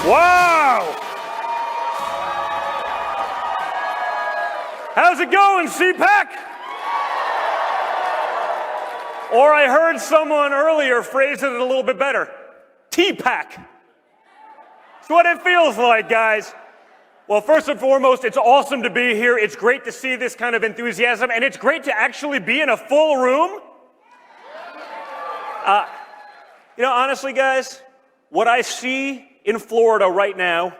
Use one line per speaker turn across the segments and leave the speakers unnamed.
Wow! How's it going, CPAC? Or I heard someone earlier phrase it a little bit better. TPAC. It's what it feels like, guys. Well, first and foremost, it's awesome to be here. It's great to see this kind of enthusiasm, and it's great to actually be in a full room. Honestly, guys, what I see in Florida right now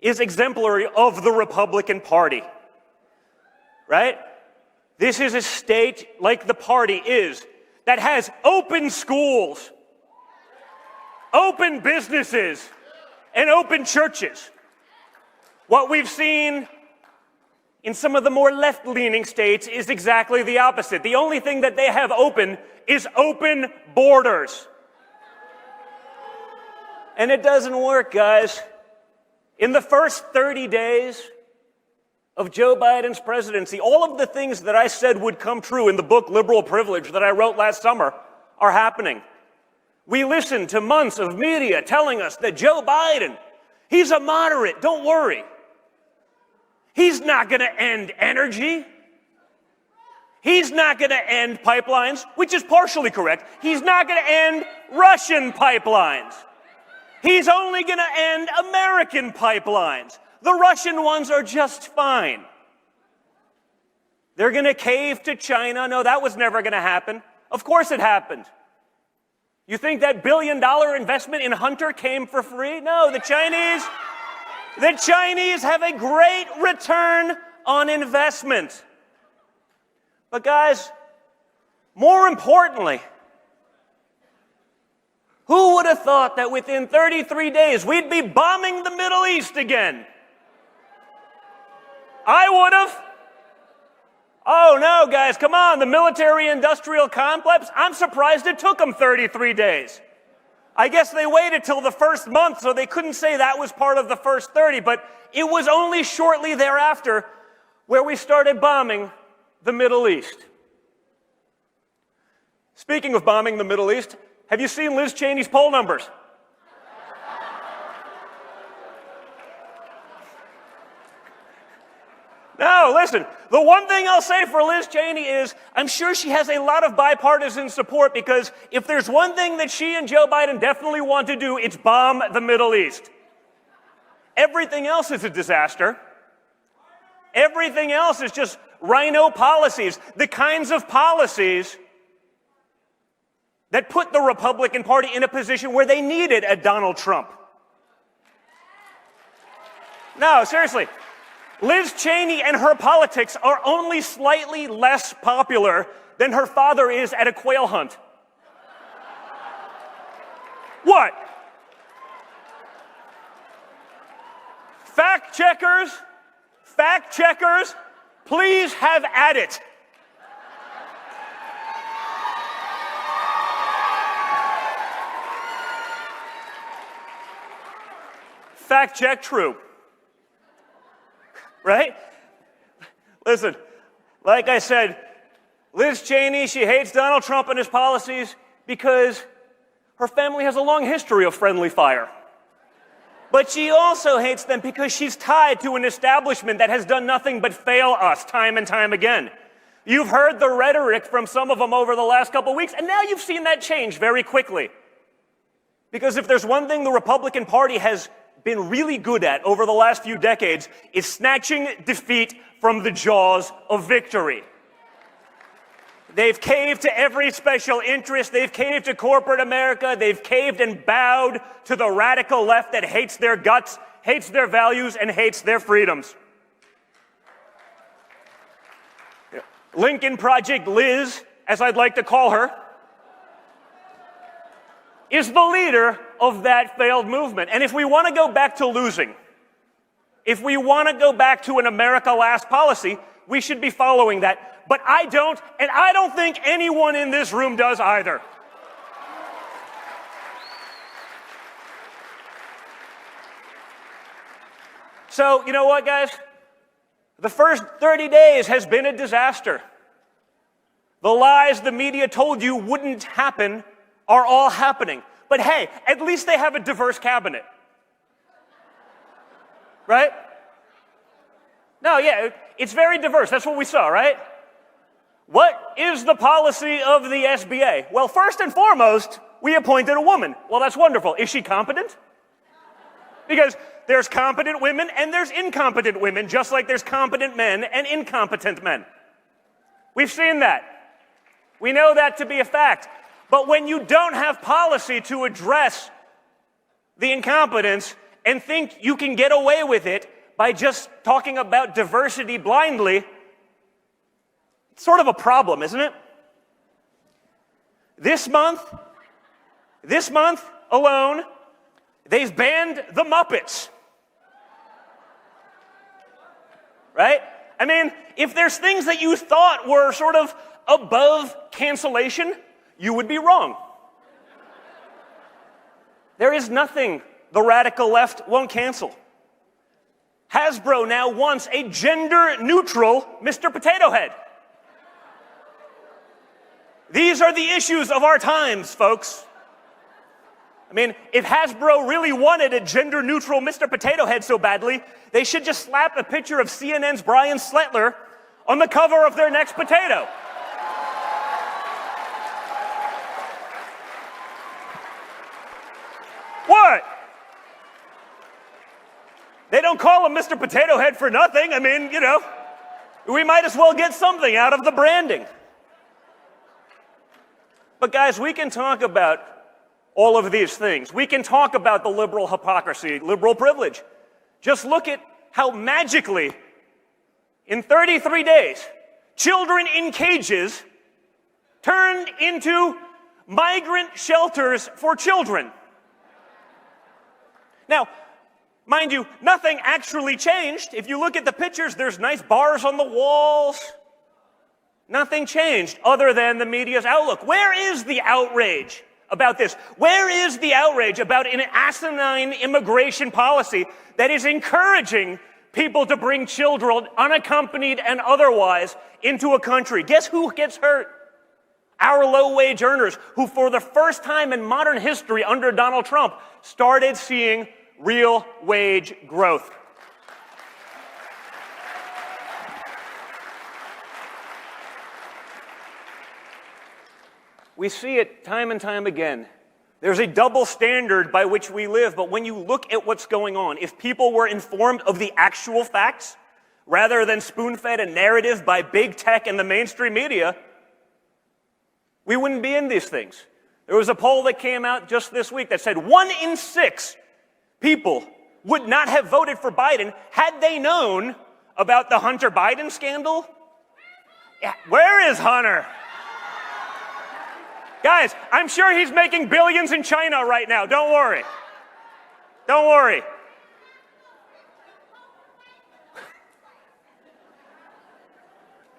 is exemplary of the Republican Party, right? This is a state, like the party is, that has open schools, open businesses, and open churches. What we've seen in some of the more left-leaning states is exactly the opposite. The only thing that they have open is open borders. And it doesn't work, guys. In the first 30 days of Joe Biden's presidency, all of the things that I said would come true in the book Liberal Privilege that I wrote last summer are happening. We listened to months of media telling us that Joe Biden, he's a moderate, don't worry. He's not going to end energy. He's not going to end pipelines, which is partially correct. He's not going to end Russian pipelines. He's only going to end American pipelines. The Russian ones are just fine. They're going to cave to China. No, that was never going to happen. Of course it happened. You think that billion-dollar investment in Hunter came for free? No, the Chinese have a great return on investment. But guys, more importantly, who would have thought that within 33 days we'd be bombing the Middle East again? I would have. Oh no, guys, come on, the military-industrial complex, I'm surprised it took them 33 days. I guess they waited till the first month, so they couldn't say that was part of the first 30, but it was only shortly thereafter where we started bombing the Middle East. Speaking of bombing the Middle East, have you seen Liz Cheney's poll numbers? No, listen, the one thing I'll say for Liz Cheney is I'm sure she has a lot of bipartisan support, because if there's one thing that she and Joe Biden definitely want to do, it's bomb the Middle East. Everything else is a disaster. Everything else is just rhino policies, the kinds of policies that put the Republican Party in a position where they needed a Donald Trump. No, seriously. Liz Cheney and her politics are only slightly less popular than her father is at a quail hunt. What? Fact checkers, please have at it. Fact check true. Right? Listen, like I said, Liz Cheney, she hates Donald Trump and his policies because her family has a long history of friendly fire. But she also hates them because she's tied to an establishment that has done nothing but fail us time and time again. You've heard the rhetoric from some of them over the last couple weeks, and now you've seen that change very quickly. Because if there's one thing the Republican Party has been really good at over the last few decades, is snatching defeat from the jaws of victory. They've caved to every special interest. They've caved to corporate America. They've caved and bowed to the radical left that hates their guts, hates their values, and hates their freedoms. Lincoln Project Liz, as I'd like to call her, is the leader of that failed movement. And if we want to go back to losing, if we want to go back to an America Last policy, we should be following that. But I don't, and I don't think anyone in this room does either. So, you know what, guys? The first 30 days has been a disaster. The lies the media told you wouldn't happen are all happening. But hey, at least they have a diverse cabinet. right? No, yeah, it's very diverse. That's what we saw, right? What is the policy of the SBA? Well, first and foremost, we appointed a woman. Well, that's wonderful. Is she competent? Because there's competent women and there's incompetent women, just like there's competent men and incompetent men. We've seen that. We know that to be a fact. But when you don't have policy to address the incompetence and think you can get away with it by just talking about diversity blindly, it's sort of a problem, isn't it? This month alone, they've banned the Muppets. Right? I mean, if there's things that you thought were sort of above cancellation, you would be wrong. There is nothing the radical left won't cancel. Hasbro now wants a gender-neutral Mr. Potato Head. These are the issues of our times, folks. I mean, if Hasbro really wanted a gender-neutral Mr. Potato Head so badly, they should just slap a picture of CNN's Brian Sletler on the cover of their next potato. What? They don't call him Mr. Potato Head for nothing. I mean, you know, we might as well get something out of the branding. But guys, we can talk about all of these things. We can talk about the liberal hypocrisy, liberal privilege. Just look at how magically, in 33 days, children in cages turned into migrant shelters for children. Now, mind you, nothing actually changed. If you look at the pictures, there's nice bars on the walls. Nothing changed other than the media's outlook. Where is the outrage about this? Where is the outrage about an asinine immigration policy that is encouraging people to bring children, unaccompanied and otherwise, into a country? Guess who gets hurt? Our low-wage earners, who for the first time in modern history under Donald Trump started seeing real wage growth. We see it time and time again. There's a double standard by which we live, but when you look at what's going on, if people were informed of the actual facts, rather than spoon-fed a narrative by big tech and the mainstream media, we wouldn't be in these things. There was a poll that came out just this week that said 1 in 6 people would not have voted for Biden had they known about the Hunter Biden scandal. Yeah, where is Hunter? Guys, I'm sure he's making billions in China right now. Don't worry. Don't worry.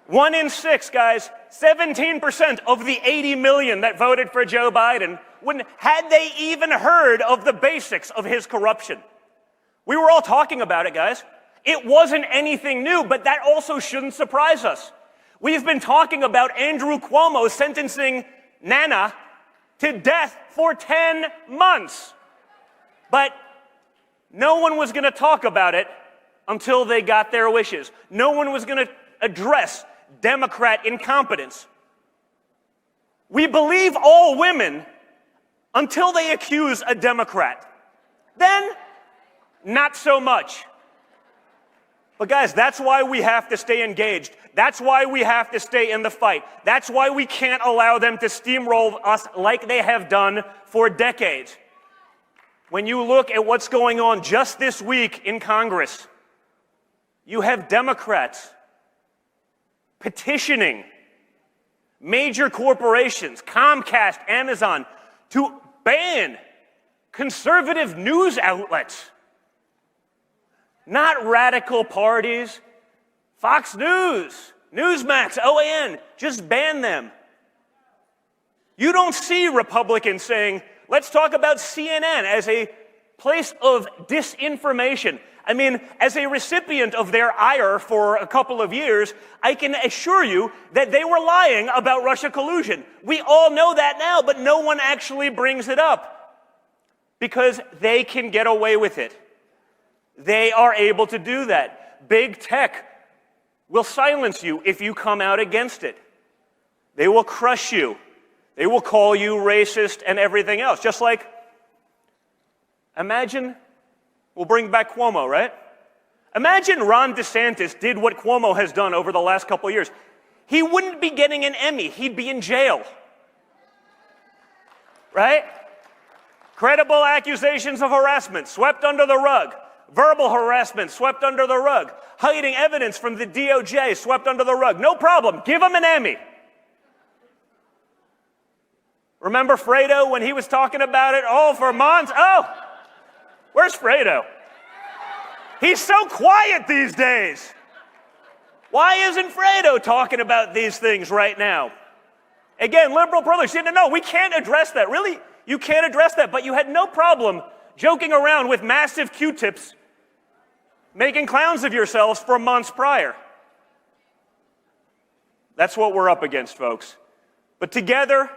One in 6, guys, 17% of the 80 million that voted for Joe Biden wouldn't, had they even heard of the basics of his corruption. We were all talking about it, guys. It wasn't anything new, but that also shouldn't surprise us. We've been talking about Andrew Cuomo sentencing Nana to death for 10 months. But no one was going to talk about it until they got their wishes. No one was going to address Democrat incompetence. We believe all women until they accuse a Democrat. Then, not so much. But guys, that's why we have to stay engaged. That's why we have to stay in the fight. That's why we can't allow them to steamroll us like they have done for decades. When you look at what's going on just this week in Congress, you have Democrats petitioning major corporations, Comcast, Amazon, to ban conservative news outlets. Not radical parties. Fox News, Newsmax, OAN, just ban them. You don't see Republicans saying, let's talk about CNN as a place of disinformation. I mean, as a recipient of their ire for a couple of years, I can assure you that they were lying about Russia collusion. We all know that now, but no one actually brings it up because they can get away with it. They are able to do that. Big tech will silence you if you come out against it. They will crush you. They will call you racist and everything else. Just like, imagine, we'll bring back Cuomo, right? Imagine Ron DeSantis did what Cuomo has done over the last couple of years. He wouldn't be getting an Emmy. He'd be in jail. Right? Credible accusations of harassment swept under the rug. Verbal harassment swept under the rug. Hiding evidence from the DOJ swept under the rug. No problem. Give him an Emmy. Remember Fredo when he was talking about it? Oh, for months? Oh, where's Fredo? He's so quiet these days. Why isn't Fredo talking about these things right now? Again, liberal privilege. No, we can't address that. Really? You can't address that. But you had no problem joking around with massive Q-tips, making clowns of yourselves for months prior. That's what we're up against, folks. But together,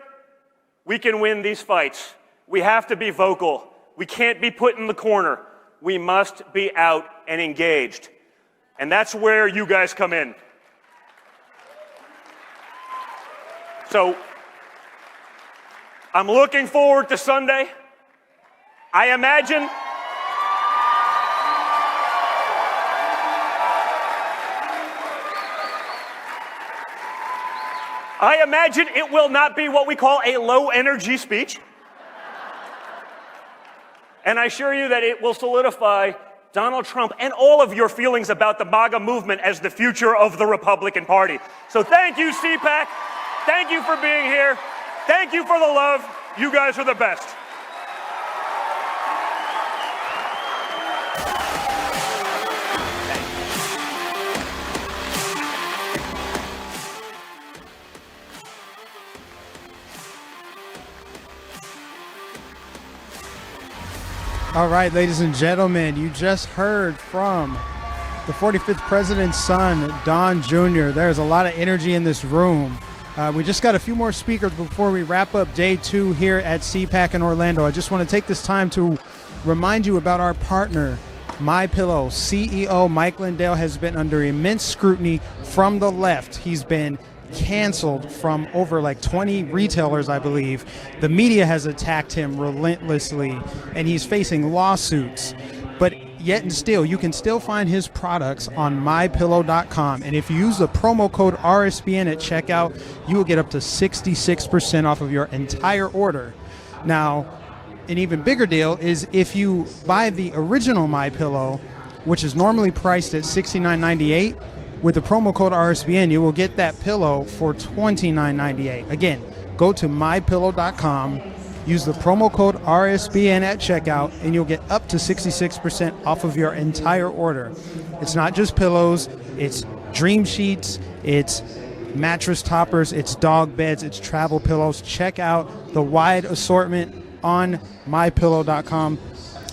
we can win these fights. We have to be vocal. We can't be put in the corner. We must be out and engaged. And that's where you guys come in. So, I'm looking forward to Sunday. I imagine it will not be what we call a low-energy speech. And I assure you that it will solidify Donald Trump and all of your feelings about the MAGA movement as the future of the Republican Party. So thank you, CPAC. Thank you for being here. Thank you for the love. You guys are the best.
All right, ladies and gentlemen, you just heard from the 45th president's son, Don Jr. There's a lot of energy in this room. We just got a few more speakers before we wrap up day 2 here at CPAC in Orlando. I just want to take this time to remind you about our partner, MyPillow. CEO Mike Lindell has been under immense scrutiny from the left. He's been canceled from over like 20 retailers, I believe. The media has attacked him relentlessly, and he's facing lawsuits. But yet and still, you can still find his products on mypillow.com. And if you use the promo code RSBN at checkout, you will get up to 66% off of your entire order. Now, an even bigger deal is if you buy the original MyPillow, which is normally priced at $69.98, with the promo code RSBN, you will get that pillow for $29.98. Again, go to mypillow.com, use the promo code RSBN at checkout, and you'll get up to 66% off of your entire order. It's not just pillows, it's dream sheets, it's mattress toppers, it's dog beds, it's travel pillows. Check out the wide assortment on mypillow.com.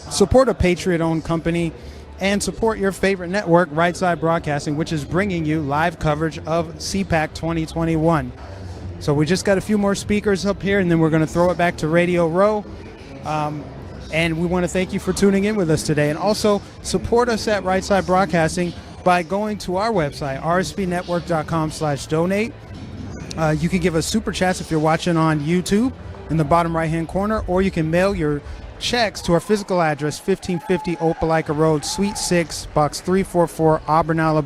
Support a Patriot-owned company, and support your favorite network, Right Side Broadcasting, which is bringing you live coverage of CPAC 2021. So we just got a few more speakers up here, and then we're going to throw it back to Radio Row. And we want to thank you for tuning in with us today. And also support us at Right Side Broadcasting by going to our website, rsbnetwork.com/donate. You can give us super chats if you're watching on YouTube in the bottom right-hand corner, or you can mail your checks to our physical address, 1550 Opelika Road, Suite 6, Box 344, Auburn, Alabama.